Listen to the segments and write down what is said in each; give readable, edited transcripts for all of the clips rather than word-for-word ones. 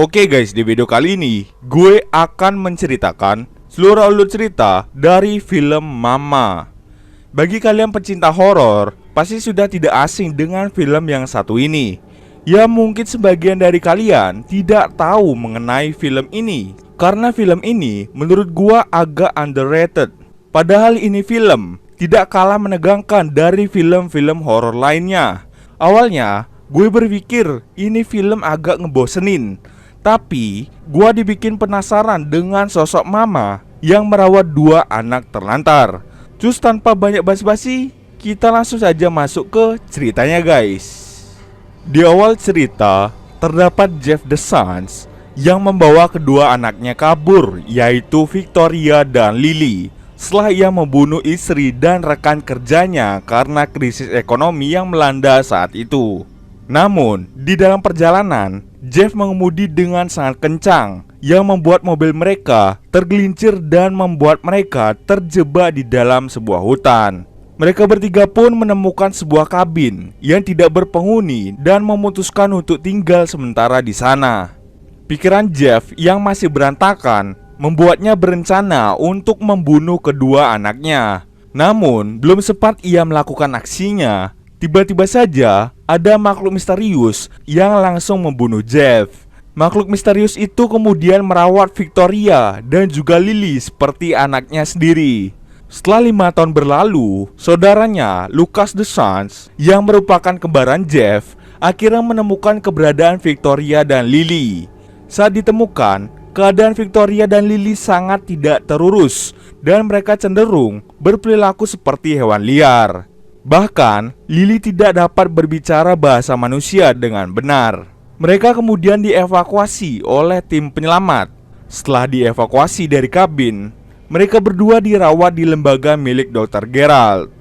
Oke guys, di video kali ini gue akan menceritakan seluruh alur cerita dari film Mama. Bagi kalian pecinta horor, pasti sudah tidak asing dengan film yang satu ini. Ya mungkin sebagian dari kalian tidak tahu mengenai film ini, karena film ini menurut gue agak underrated. Padahal ini film tidak kalah menegangkan dari film-film horor lainnya. Awalnya gue berpikir ini film agak ngebosenin, tapi gua dibikin penasaran dengan sosok Mama yang merawat dua anak terlantar. Terus tanpa banyak basa-basi, kita langsung saja masuk ke ceritanya guys. Di awal cerita, terdapat Jeff DeSantis yang membawa kedua anaknya kabur, yaitu Victoria dan Lily, setelah ia membunuh istri dan rekan kerjanya karena krisis ekonomi yang melanda saat itu. Namun, di dalam perjalanan, Jeff mengemudi dengan sangat kencang yang membuat mobil mereka tergelincir dan membuat mereka terjebak di dalam sebuah hutan. Mereka bertiga pun menemukan sebuah kabin yang tidak berpenghuni dan memutuskan untuk tinggal sementara di sana. Pikiran Jeff yang masih berantakan membuatnya berencana untuk membunuh kedua anaknya. Namun, belum sempat ia melakukan aksinya, tiba-tiba saja ada makhluk misterius yang langsung membunuh Jeff. Makhluk misterius itu kemudian merawat Victoria dan juga Lily seperti anaknya sendiri. Setelah 5 tahun berlalu, saudaranya Lucas DeSantis yang merupakan kembaran Jeff akhirnya menemukan keberadaan Victoria dan Lily. Saat ditemukan, keadaan Victoria dan Lily sangat tidak terurus dan mereka cenderung berperilaku seperti hewan liar. Bahkan, Lily tidak dapat berbicara bahasa manusia dengan benar. Mereka kemudian dievakuasi oleh tim penyelamat. Setelah dievakuasi dari kabin, mereka berdua dirawat di lembaga milik Dr. Gerald.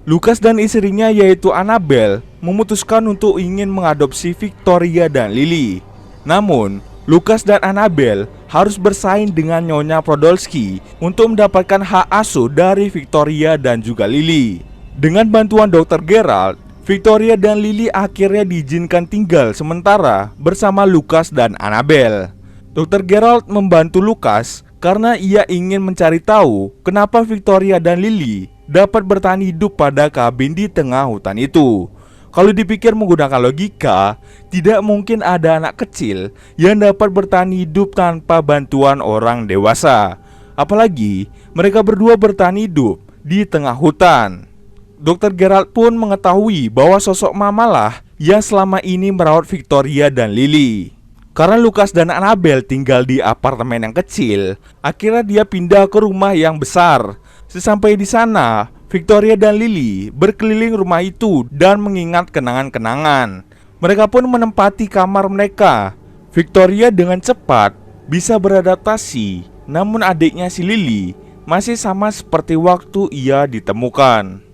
Lucas dan istrinya yaitu Annabelle memutuskan untuk ingin mengadopsi Victoria dan Lily. Namun, Lucas dan Annabelle harus bersaing dengan Nyonya Podolsky untuk mendapatkan hak asuh dari Victoria dan juga Lily. Dengan bantuan Dr. Gerald, Victoria dan Lily akhirnya diizinkan tinggal sementara bersama Lucas dan Annabelle. Dr. Gerald membantu Lucas karena ia ingin mencari tahu kenapa Victoria dan Lily dapat bertahan hidup pada kabin di tengah hutan itu. Kalau dipikir menggunakan logika, tidak mungkin ada anak kecil yang dapat bertahan hidup tanpa bantuan orang dewasa. Apalagi mereka berdua bertahan hidup di tengah hutan. Dr. Gerald pun mengetahui bahwa sosok Mama lah yang selama ini merawat Victoria dan Lily. Karena Lucas dan Annabelle tinggal di apartemen yang kecil, akhirnya dia pindah ke rumah yang besar. Sesampai di sana, Victoria dan Lily berkeliling rumah itu dan mengingat kenangan-kenangan. Mereka pun menempati kamar mereka. Victoria dengan cepat bisa beradaptasi, namun adiknya si Lily masih sama seperti waktu ia ditemukan.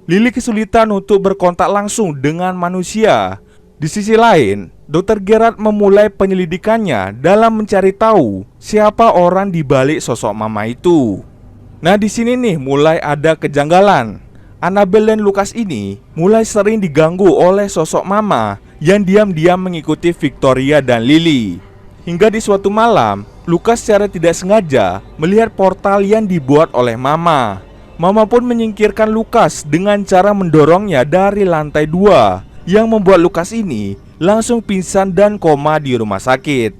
Lily kesulitan untuk berkontak langsung dengan manusia. Di sisi lain, Dr. Gerald memulai penyelidikannya dalam mencari tahu siapa orang di balik sosok Mama itu. Nah, di sini nih mulai ada kejanggalan. Annabelle dan Lucas ini mulai sering diganggu oleh sosok Mama yang diam-diam mengikuti Victoria dan Lily. Hingga di suatu malam, Lucas secara tidak sengaja melihat portal yang dibuat oleh Mama. Mama pun menyingkirkan Lucas dengan cara mendorongnya dari lantai 2, yang membuat Lucas ini langsung pingsan dan koma di rumah sakit.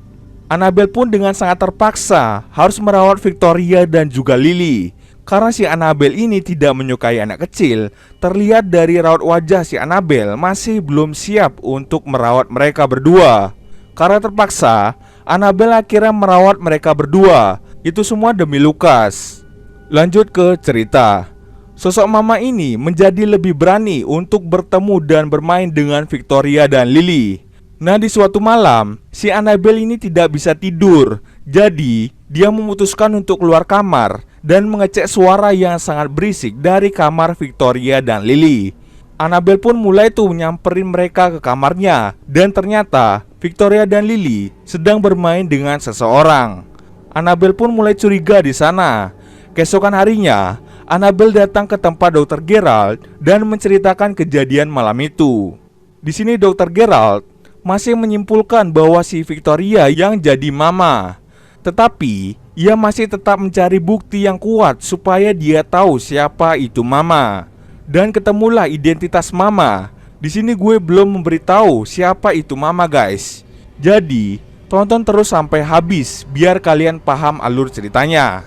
Annabelle pun dengan sangat terpaksa harus merawat Victoria dan juga Lily. Karena si Annabelle ini tidak menyukai anak kecil, terlihat dari raut wajah si Annabelle masih belum siap untuk merawat mereka berdua. Karena terpaksa, Annabelle akhirnya merawat mereka berdua. Itu semua demi Lucas. Lanjut ke cerita. Sosok Mama ini menjadi lebih berani untuk bertemu dan bermain dengan Victoria dan Lily. Nah, di suatu malam, si Annabelle ini tidak bisa tidur. Jadi, dia memutuskan untuk keluar kamar dan mengecek suara yang sangat berisik dari kamar Victoria dan Lily. Annabelle pun mulai tuh nyamperin mereka ke kamarnya. Dan ternyata, Victoria dan Lily sedang bermain dengan seseorang. Annabelle pun mulai curiga di sana. Keesokan harinya, Annabelle datang ke tempat Dr. Gerald dan menceritakan kejadian malam itu. Di sini Dr. Gerald masih menyimpulkan bahwa si Victoria yang jadi mama. Tetapi ia masih tetap mencari bukti yang kuat supaya dia tahu siapa itu mama. Dan ketemulah identitas mama. Di sini gue belum memberitahu siapa itu mama, guys. Jadi tonton terus sampai habis biar kalian paham alur ceritanya.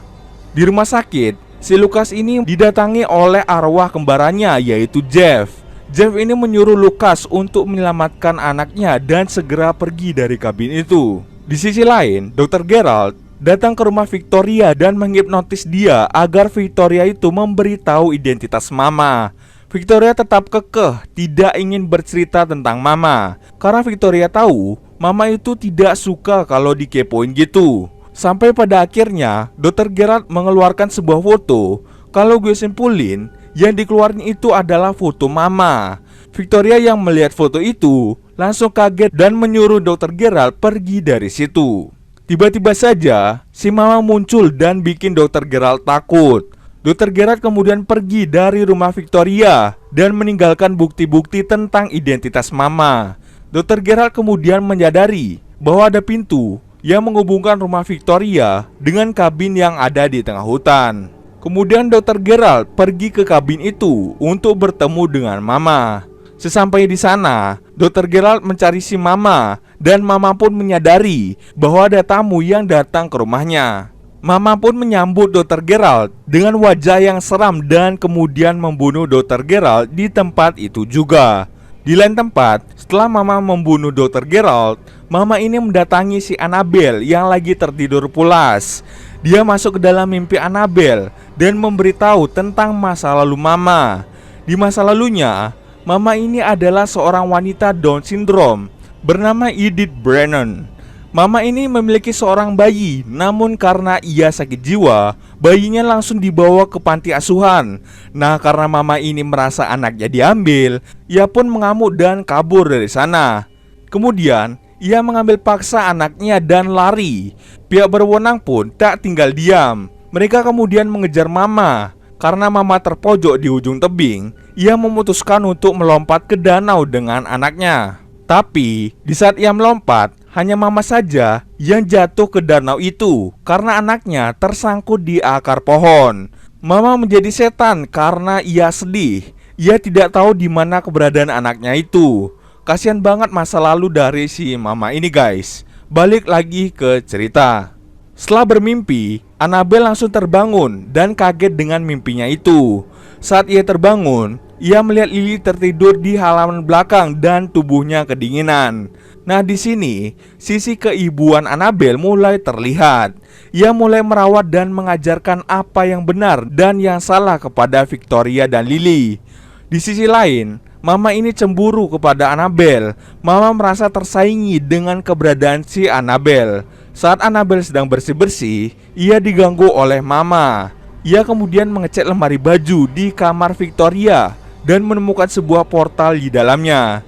Di rumah sakit, si Lucas ini didatangi oleh arwah kembarannya, yaitu Jeff. Jeff ini menyuruh Lucas untuk menyelamatkan anaknya dan segera pergi dari kabin itu. Di sisi lain, Dr. Geralt datang ke rumah Victoria dan menghipnotis dia agar Victoria itu memberitahu identitas mama. Victoria tetap kekeh tidak ingin bercerita tentang mama, karena Victoria tahu mama itu tidak suka kalau dikepoin gitu. Sampai pada akhirnya Dr. Geralt mengeluarkan sebuah foto. Kalau gue simpulin, yang dikeluarin itu adalah foto mama. Victoria yang melihat foto itu langsung kaget dan menyuruh Dr. Geralt pergi dari situ. Tiba-tiba saja si mama muncul dan bikin Dr. Geralt takut. Dr. Geralt kemudian pergi dari rumah Victoria dan meninggalkan bukti-bukti tentang identitas mama. Dr. Geralt kemudian menyadari bahwa ada pintu yang menghubungkan rumah Victoria dengan kabin yang ada di tengah hutan. Kemudian Dr. Geralt pergi ke kabin itu untuk bertemu dengan mama. Sesampai di sana, Dr. Geralt mencari si mama dan mama pun menyadari bahwa ada tamu yang datang ke rumahnya. Mama pun menyambut Dr. Geralt dengan wajah yang seram dan kemudian membunuh Dr. Geralt di tempat itu juga. Di lain tempat, setelah mama membunuh Dr. Geralt, mama ini mendatangi si Annabelle yang lagi tertidur pulas. Dia masuk ke dalam mimpi Annabelle dan memberitahu tentang masa lalu mama. Di masa lalunya, mama ini adalah seorang wanita Down syndrome bernama Edith Brennan. Mama ini memiliki seorang bayi, namun karena ia sakit jiwa, bayinya langsung dibawa ke panti asuhan. Nah, karena mama ini merasa anaknya diambil, ia pun mengamuk dan kabur dari sana. Kemudian, ia mengambil paksa anaknya dan lari. Pihak berwenang pun tak tinggal diam. Mereka kemudian mengejar mama. Karena mama terpojok di ujung tebing, ia memutuskan untuk melompat ke danau dengan anaknya. Tapi, di saat ia melompat, hanya mama saja yang jatuh ke danau itu karena anaknya tersangkut di akar pohon. Mama menjadi setan karena ia sedih. Ia tidak tahu di mana keberadaan anaknya itu. Kasian banget masa lalu dari si mama ini, guys. Balik lagi ke cerita. Setelah bermimpi, Annabelle langsung terbangun dan kaget dengan mimpinya itu. Saat ia terbangun, ia melihat Lily tertidur di halaman belakang dan tubuhnya kedinginan. Nah, di sini sisi keibuan Annabelle mulai terlihat. Ia mulai merawat dan mengajarkan apa yang benar dan yang salah kepada Victoria dan Lily. Di sisi lain, mama ini cemburu kepada Annabelle. Mama merasa tersaingi dengan keberadaan si Annabelle. Saat Annabelle sedang bersih-bersih, ia diganggu oleh mama. Ia kemudian mengecek lemari baju di kamar Victoria dan menemukan sebuah portal di dalamnya.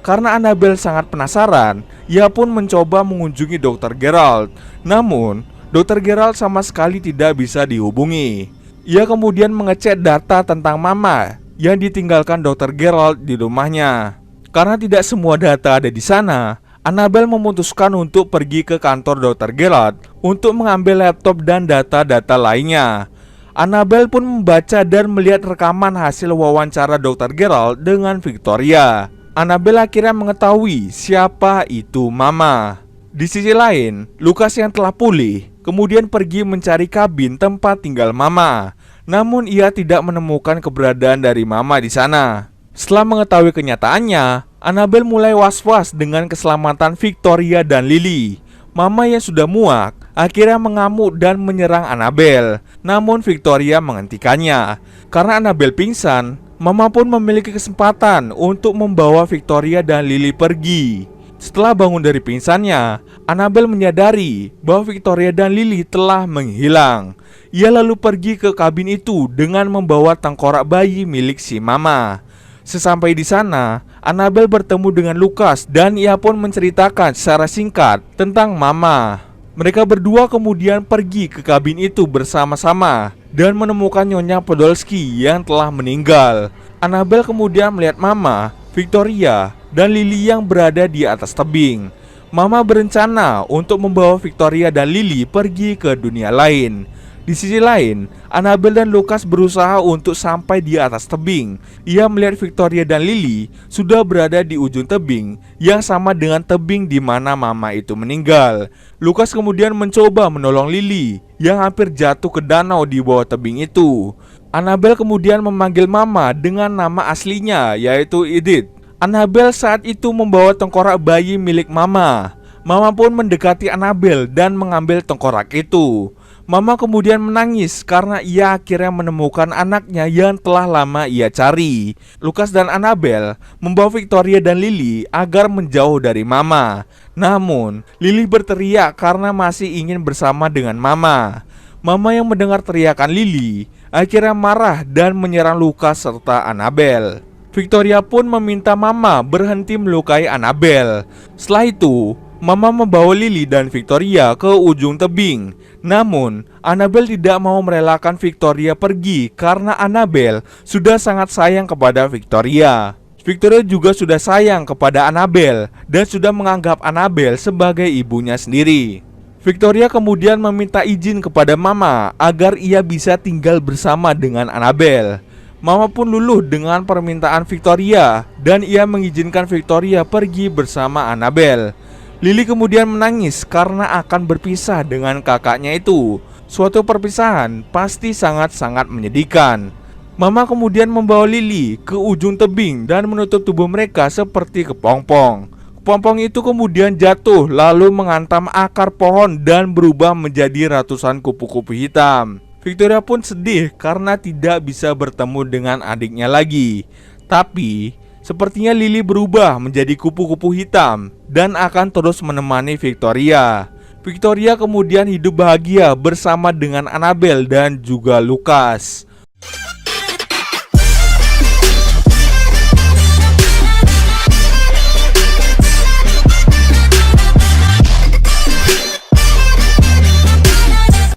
Karena Annabelle sangat penasaran, ia pun mencoba mengunjungi Dr. Geralt. Namun, Dr. Geralt sama sekali tidak bisa dihubungi. Ia kemudian mengecek data tentang mama yang ditinggalkan Dr. Geralt di rumahnya. Karena tidak semua data ada di sana, Annabelle memutuskan untuk pergi ke kantor Dr. Geralt untuk mengambil laptop dan data-data lainnya. Annabelle pun membaca dan melihat rekaman hasil wawancara Dr. Geralt dengan Victoria. Annabelle akhirnya mengetahui siapa itu mama. Di sisi lain, Lucas yang telah pulih kemudian pergi mencari kabin tempat tinggal mama. Namun ia tidak menemukan keberadaan dari mama di sana. Setelah mengetahui kenyataannya, Annabelle mulai was-was dengan keselamatan Victoria dan Lily. Mama yang sudah muak akhirnya mengamuk dan menyerang Annabelle. Namun Victoria menghentikannya. Karena Annabelle pingsan, mama pun memiliki kesempatan untuk membawa Victoria dan Lily pergi. Setelah bangun dari pingsannya, Annabelle menyadari bahwa Victoria dan Lily telah menghilang. Ia lalu pergi ke kabin itu dengan membawa tengkorak bayi milik si mama. Sesampai di sana, Annabelle bertemu dengan Lucas dan ia pun menceritakan secara singkat tentang mama. Mereka berdua kemudian pergi ke kabin itu bersama-sama dan menemukan Nyonya Podolski yang telah meninggal. Annabelle kemudian melihat mama, Victoria dan Lily yang berada di atas tebing. Mama berencana untuk membawa Victoria dan Lily pergi ke dunia lain. Di sisi lain, Annabelle dan Lucas berusaha untuk sampai di atas tebing. Ia melihat Victoria dan Lily sudah berada di ujung tebing yang sama dengan tebing di mana mama itu meninggal. Lucas kemudian mencoba menolong Lily yang hampir jatuh ke danau di bawah tebing itu. Annabelle kemudian memanggil mama dengan nama aslinya, yaitu Edith. Annabelle saat itu membawa tengkorak bayi milik mama. Mama pun mendekati Annabelle dan mengambil tengkorak itu. Mama kemudian menangis karena ia akhirnya menemukan anaknya yang telah lama ia cari. Lucas dan Annabelle membawa Victoria dan Lily agar menjauh dari mama. Namun, Lily berteriak karena masih ingin bersama dengan mama. Mama yang mendengar teriakan Lily akhirnya marah dan menyerang Lucas serta Annabelle. Victoria pun meminta mama berhenti melukai Annabelle. Setelah itu, mama membawa Lily dan Victoria ke ujung tebing. Namun, Annabelle tidak mau merelakan Victoria pergi karena Annabelle sudah sangat sayang kepada Victoria. Victoria juga sudah sayang kepada Annabelle dan sudah menganggap Annabelle sebagai ibunya sendiri. Victoria kemudian meminta izin kepada mama agar ia bisa tinggal bersama dengan Annabelle. Mama pun luluh dengan permintaan Victoria dan ia mengizinkan Victoria pergi bersama Annabelle. Lily kemudian menangis karena akan berpisah dengan kakaknya itu. Suatu perpisahan pasti sangat-sangat menyedihkan. Mama kemudian membawa Lily ke ujung tebing dan menutup tubuh mereka seperti kepompong. Kepompong itu kemudian jatuh lalu menghantam akar pohon dan berubah menjadi ratusan kupu-kupu hitam. Victoria pun sedih karena tidak bisa bertemu dengan adiknya lagi. Tapi sepertinya Lily berubah menjadi kupu-kupu hitam dan akan terus menemani Victoria. Victoria kemudian hidup bahagia bersama dengan Annabelle dan juga Lucas.